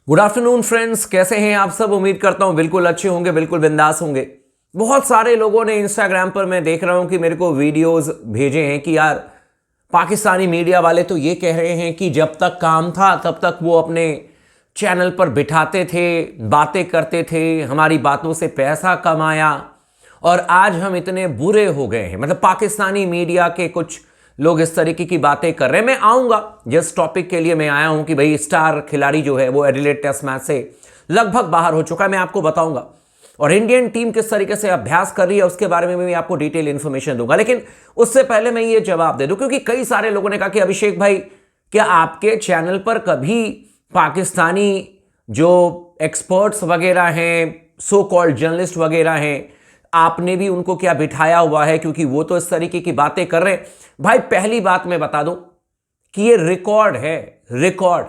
Good afternoon friends, कैसे हैं आप सब। उम्मीद करता हूं बिल्कुल अच्छे होंगे, बिल्कुल बिंदास होंगे। बहुत सारे लोगों ने इंस्टाग्राम पर मैं देख रहा हूं कि मेरे को वीडियोस भेजे हैं कि यार पाकिस्तानी मीडिया वाले तो ये कह रहे हैं कि जब तक काम था तब तक वो अपने चैनल पर बिठाते थे, बातें करते थे, हमारी बातों से पैसा कमाया और आज हम इतने बुरे हो गए हैं। मतलब पाकिस्तानी मीडिया के कुछ लोग इस तरीके की बातें कर रहे हैं। मैं आऊंगा जिस टॉपिक के लिए मैं आया हूं कि भाई स्टार खिलाड़ी जो है वो एडिलेड टेस्ट मैच से लगभग बाहर हो चुका है, मैं आपको बताऊंगा। और इंडियन टीम किस तरीके से अभ्यास कर रही है उसके बारे में भी आपको डिटेल इंफॉर्मेशन दूंगा। लेकिन उससे पहले मैं ये जवाब दे दूं, क्योंकि कई सारे लोगों ने कहा कि अभिषेक भाई, क्या आपके चैनल पर कभी पाकिस्तानी जो एक्सपर्ट्स वगैरह हैं, सो कॉल्ड जर्नलिस्ट वगैरह हैं, आपने भी उनको क्या बिठाया हुआ है, क्योंकि वो तो इस तरीके की बातें कर रहे हैं। भाई पहली बात मैं बता दूं कि ये रिकॉर्ड है, रिकॉर्ड।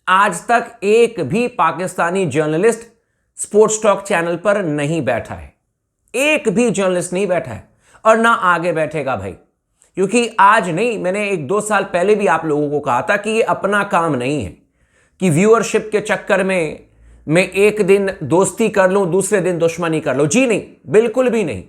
आज तक एक भी Pakistani journalist sports talk channel पर नहीं बैठा है, एक भी जर्नलिस्ट नहीं बैठा है और ना आगे बैठेगा भाई। क्योंकि आज नहीं, मैंने 1-2 साल पहले भी आप लोगों को कहा था कि ये अपना काम नहीं है कि व्यूअरशिप के चक्कर में मैं एक दिन दोस्ती कर लूं, दूसरे दिन दुश्मनी कर लूं। जी नहीं, बिल्कुल भी नहीं।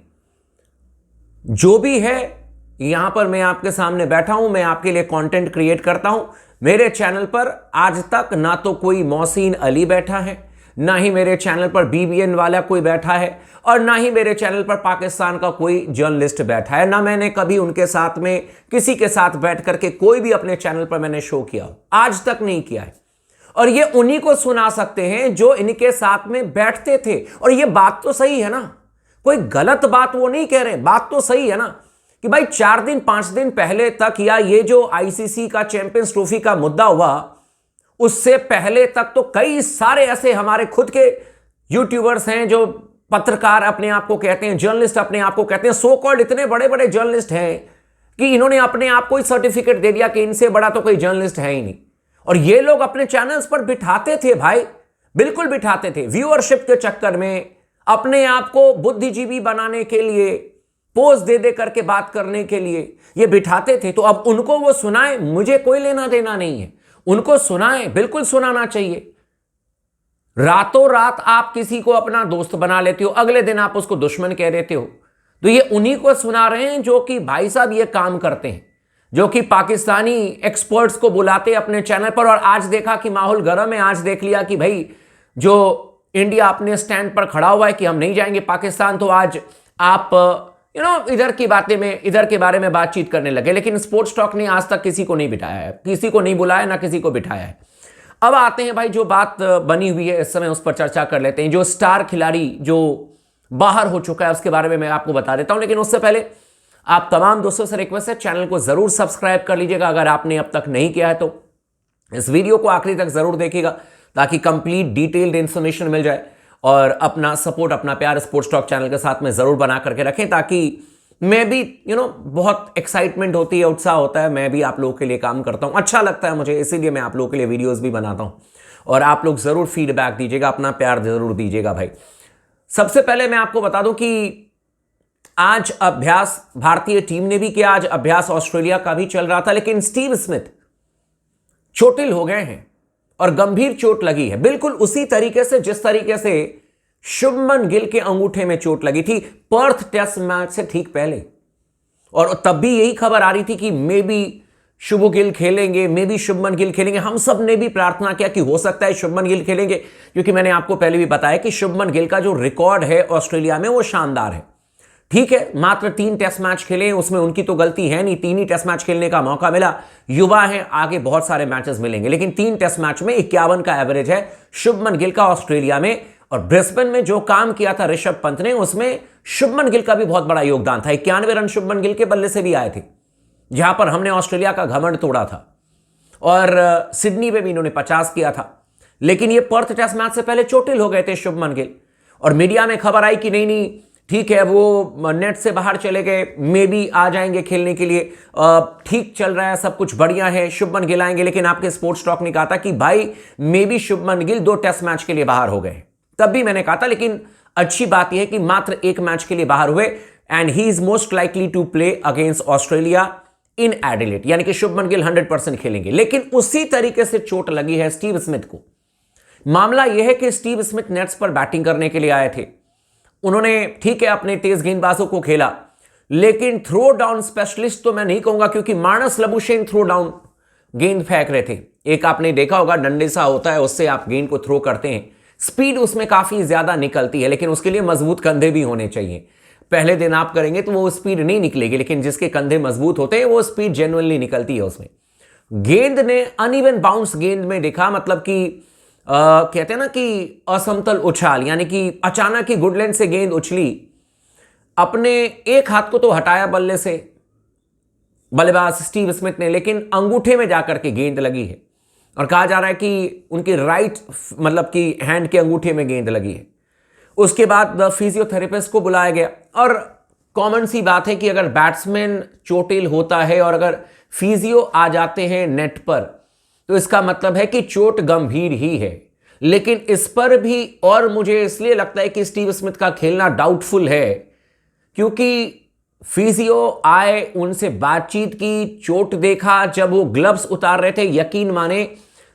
जो भी है यहां पर मैं आपके सामने बैठा हूं, मैं आपके लिए कंटेंट क्रिएट करता हूं। मेरे चैनल पर आज तक ना तो कोई मोहसिन अली बैठा है, ना ही मेरे चैनल पर बीबीएन वाला कोई बैठा है, और ना ही मेरे चैनल पर पाकिस्तान का कोई जर्नलिस्ट बैठा है। ना मैंने कभी उनके साथ में किसी के साथ बैठ करके कोई भी अपने चैनल पर मैंने शो किया, आज तक नहीं किया है। और ये उन्हीं को सुना सकते हैं जो इनके साथ में बैठते थे। और ये बात तो सही है ना, कोई गलत बात वो नहीं कह रहे, बात तो सही है ना कि भाई 4 दिन 5 दिन पहले तक, या ये जो आईसीसी का चैंपियंस ट्रॉफी का मुद्दा हुआ उससे पहले तक तो कई सारे ऐसे हमारे खुद के यूट्यूबर्स हैं जो पत्रकार अपने आप को कहते हैं, जर्नलिस्ट अपने आप को कहते हैं, सो कॉल्ड इतने बड़े बड़े जर्नलिस्ट हैं कि इन्होंने अपने आप को ही सर्टिफिकेट दे दिया कि इनसे बड़ा तो कोई जर्नलिस्ट है ही नहीं। और ये लोग अपने चैनल्स पर बिठाते थे भाई, बिल्कुल बिठाते थे, व्यूअरशिप के चक्कर में अपने आप को बुद्धिजीवी बनाने के लिए, पोज दे दे करके बात करने के लिए ये बिठाते थे। तो अब उनको वो सुनाए, मुझे कोई लेना देना नहीं है, उनको सुनाए, बिल्कुल सुनाना चाहिए। रातों रात आप किसी को अपना दोस्त बना लेते हो, अगले दिन आप उसको दुश्मन कह देते हो। तो ये उन्हीं को सुना रहे हैं जो कि भाई साहब ये काम करते हैं, जो कि पाकिस्तानी एक्सपर्ट्स को बुलाते अपने चैनल पर। और आज देखा कि माहौल गर्म है, आज देख लिया कि भाई जो इंडिया अपने स्टैंड पर खड़ा हुआ है कि हम नहीं जाएंगे पाकिस्तान, तो आज आप इधर की बातें में, इधर के बारे में बातचीत करने लगे। लेकिन स्पोर्ट्स टॉक ने आज तक किसी को नहीं बिठाया है, किसी को नहीं बुलाया, ना किसी को बिठाया है। अब आते हैं भाई जो बात बनी हुई है इस समय, उस पर चर्चा कर लेते हैं। जो स्टार खिलाड़ी जो बाहर हो चुका है उसके बारे में मैं आपको बता देता हूं। लेकिन उससे पहले आप तमाम दोस्तों से रिक्वेस्ट है, चैनल को जरूर सब्सक्राइब कर लीजिएगा अगर आपने अब तक नहीं किया है तो। इस वीडियो को आखिरी तक जरूर देखिएगा ताकि कंप्लीट डिटेल्ड इंफॉर्मेशन मिल जाए। और अपना सपोर्ट, अपना प्यार स्पोर्ट्स टॉक चैनल के साथ में जरूर बना करके रखें, ताकि मैं भी बहुत एक्साइटमेंट होती है, उत्साह होता है, मैं भी आप लोगों के लिए काम करता हूं, अच्छा लगता है मुझे, इसीलिए मैं आप लोगों के लिए वीडियोस भी बनाता हूं। और आप लोग जरूर फीडबैक दीजिएगा, अपना प्यार जरूर दीजिएगा भाई। सबसे पहले मैं आपको बता दूं कि आज अभ्यास भारतीय टीम ने भी किया, आज अभ्यास ऑस्ट्रेलिया का भी चल रहा था। लेकिन स्टीव स्मिथ चोटिल हो गए हैं और गंभीर चोट लगी है, बिल्कुल उसी तरीके से जिस तरीके से शुभमन गिल के अंगूठे में चोट लगी थी पर्थ टेस्ट मैच से ठीक पहले। और तब भी यही खबर आ रही थी कि मे बी शुभ गिल खेलेंगे, मे बी शुभमन गिल खेलेंगे। हम सब ने भी प्रार्थना किया कि हो सकता है शुभमन गिल खेलेंगे, क्योंकि मैंने आपको पहले भी बताया कि शुभमन गिल का जो रिकॉर्ड है ऑस्ट्रेलिया में वो शानदार है। ठीक है, मात्र 3 टेस्ट मैच खेले, उसमें उनकी तो गलती है नहीं, 3 ही टेस्ट मैच खेलने का मौका मिला। युवा है, आगे बहुत सारे मैचेस मिलेंगे, लेकिन 3 टेस्ट मैच में 51 का एवरेज है शुभमन गिल का ऑस्ट्रेलिया में। और ब्रिस्बेन में जो काम किया था ऋषभ पंत ने, उसमें शुभमन गिल का भी बहुत बड़ा योगदान था। 91 रन शुभमन गिल के बल्ले से भी आए थे, जहां पर हमने ऑस्ट्रेलिया का घमंड तोड़ा था। और सिडनी में भी इन्होंने 50 किया था। लेकिन ये पर्थ टेस्ट मैच से पहले चोटिल हो गए थे शुभमन गिल, और मीडिया में खबर आई कि नहीं ठीक है, वो नेट से बाहर चले गए, मे बी आ जाएंगे खेलने के लिए, ठीक चल रहा है, सब कुछ बढ़िया है, शुभमन गिल आएंगे। लेकिन आपके स्पोर्ट्स टॉक ने कहा था कि भाई मे बी शुभमन गिल 2 टेस्ट मैच के लिए बाहर हो गए। तब भी मैंने कहा था, लेकिन अच्छी बात यह है कि मात्र 1 मैच के लिए बाहर हुए, and he is most likely to play against Australia in Adelaide, यानी कि शुभमन गिल 100% खेलेंगे। लेकिन उसी तरीके से चोट लगी है स्टीव स्मिथ को, मामला यह है कि स्टीव स्मिथ नेट्स पर बैटिंग करने के लिए आए थे। उन्होंने ठीक है अपने तेज गेंदबाजों को खेला, लेकिन थ्रो डाउन स्पेशलिस्ट तो मैं नहीं कहूंगा, क्योंकि मार्नस लबुशेन थ्रो डाउन गेंद फेंक रहे थे। एक आपने देखा होगा डंडे सा होता है, उससे आप गेंद को थ्रो करते हैं, स्पीड उसमें काफी ज्यादा निकलती है, लेकिन उसके लिए मजबूत कंधे भी होने चाहिए। पहले दिन आप करेंगे तो वो स्पीड नहीं निकलेगी, लेकिन जिसके कंधे मजबूत होते हैं वो स्पीड जेन्युइनली निकलती है उसमें। गेंद ने अनइवन बाउंस गेंद में देखा, मतलब कि कहते हैं ना कि असमतल उछाल, यानी कि अचानक ही गुड लेंथ से गेंद उछली, अपने एक हाथ को तो हटाया बल्ले से बल्लेबाज स्टीव स्मिथ ने, लेकिन अंगूठे में जाकर के गेंद लगी है और कहा जा रहा है कि उनकी राइट मतलब कि हैंड के अंगूठे में गेंद लगी है। उसके बाद फिजियोथेरेपिस्ट को बुलाया गया, और कॉमन सी बात है कि अगर बैट्समैन चोटिल होता है और अगर फिजियो आ जाते हैं नेट पर, तो इसका मतलब है कि चोट गंभीर ही है। लेकिन इस पर भी और मुझे इसलिए लगता है कि स्टीव स्मिथ का खेलना डाउटफुल है, क्योंकि फिजियो आए, उनसे बातचीत की, चोट देखा, जब वो ग्लव्स उतार रहे थे, यकीन माने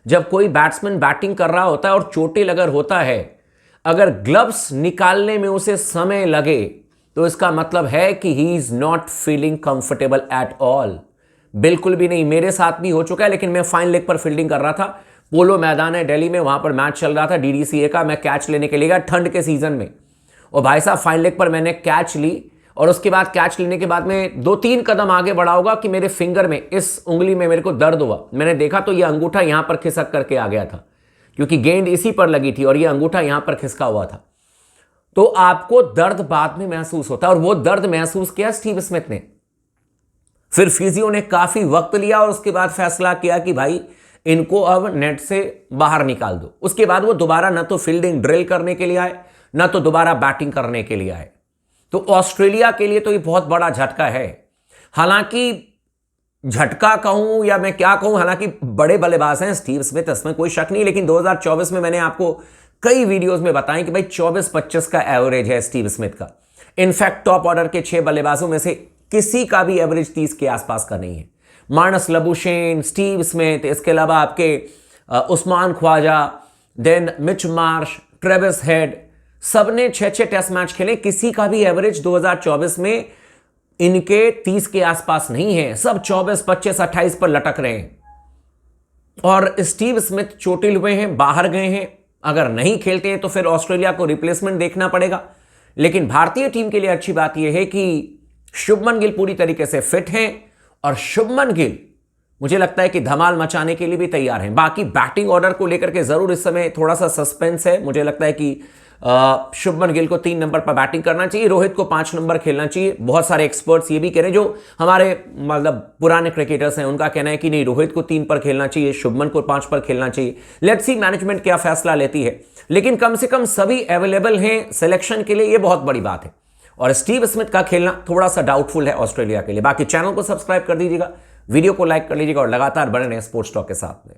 जब कोई बैट्समैन बैटिंग कर रहा होता है और चोटिल अगर होता है, अगर ग्लव्स निकालने में उसे समय लगे तो इसका मतलब है कि he is not feeling comfortable at all. बिल्कुल भी नहीं। मेरे साथ भी हो चुका है, लेकिन मैं फाइन लेग पर फील्डिंग कर रहा था, पोलो मैदान है दिल्ली में, वहां पर मैच चल रहा था डीडीसीए का, मैं कैच लेने के लिए गया ठंड के सीजन में, और भाई साहब फाइन लेग पर मैंने कैच ली, और उसके बाद कैच लेने के बाद में 2-3 कदम आगे बढ़ा होगा कि मेरे फिंगर में, इस उंगली में मेरे को दर्द हुआ। मैंने देखा तो ये अंगूठा यहां पर खिसक करके आ गया था, क्योंकि गेंद इसी पर लगी थी और ये अंगूठा यहां पर खिसका हुआ था। तो आपको दर्द बाद में महसूस होता है, और वो दर्द महसूस किया स्टीव स्मिथ ने। फिर फिजियो ने काफी वक्त लिया और उसके बाद फैसला किया कि भाई इनको अब नेट से बाहर निकाल दो। उसके बाद वो दोबारा ना तो फील्डिंग ड्रिल करने के लिए आए, ना तो दोबारा बैटिंग करने के लिए आए। तो ऑस्ट्रेलिया के लिए तो ये बहुत बड़ा झटका है। हालांकि झटका कहूं या मैं क्या कहूं, हालांकि बड़े बल्लेबाज हैं स्टीव स्मिथ, इसमें कोई शक नहीं, लेकिन 2024 में मैंने आपको कई वीडियोस में बताया कि भाई 24-25 का एवरेज है स्टीव स्मिथ का। इनफैक्ट टॉप ऑर्डर के 6 बल्लेबाजों में से किसी का भी एवरेज 30 के आसपास का नहीं है। मार्नस लबुशेन, स्टीव स्मिथ, इसके अलावा आपके Usman Khawaja, then Mitch Marsh, Travis Head, सबने 6-6 टेस्ट मैच खेले, किसी का भी एवरेज 2024 में इनके 30 के आसपास नहीं है। सब 24, 25, 28 पर लटक रहे हैं। और स्टीव स्मिथ चोटिल हुए हैं, बाहर गए हैं, अगर नहीं खेलते हैं तो फिर ऑस्ट्रेलिया को रिप्लेसमेंट देखना पड़ेगा। लेकिन भारतीय टीम के लिए अच्छी बात यह है कि शुभमन गिल पूरी तरीके से फिट हैं, और शुभमन गिल मुझे लगता है कि धमाल मचाने के लिए भी तैयार हैं। बाकी बैटिंग ऑर्डर को लेकर के जरूर इस समय थोड़ा सा सस्पेंस है। मुझे लगता है कि शुभमन गिल को 3 नंबर पर बैटिंग करना चाहिए, रोहित को 5 नंबर खेलना चाहिए। बहुत सारे एक्सपर्ट्स ये भी कह रहे हैं, जो हमारे मतलब पुराने क्रिकेटर्स हैं, उनका कहना है कि नहीं, रोहित को 3 पर खेलना चाहिए, शुभमन को 5 पर खेलना चाहिए। लेट्स सी मैनेजमेंट क्या फैसला लेती है, लेकिन कम से कम सभी अवेलेबल हैं सिलेक्शन के लिए, ये बहुत बड़ी बात है। और स्टीव स्मिथ का खेलना थोड़ा सा डाउटफुल है ऑस्ट्रेलिया के लिए। बाकी चैनल को सब्सक्राइब कर दीजिएगा, वीडियो को लाइक कर लीजिएगा और लगातार बने रहें स्पोर्ट्स टॉक के साथ में।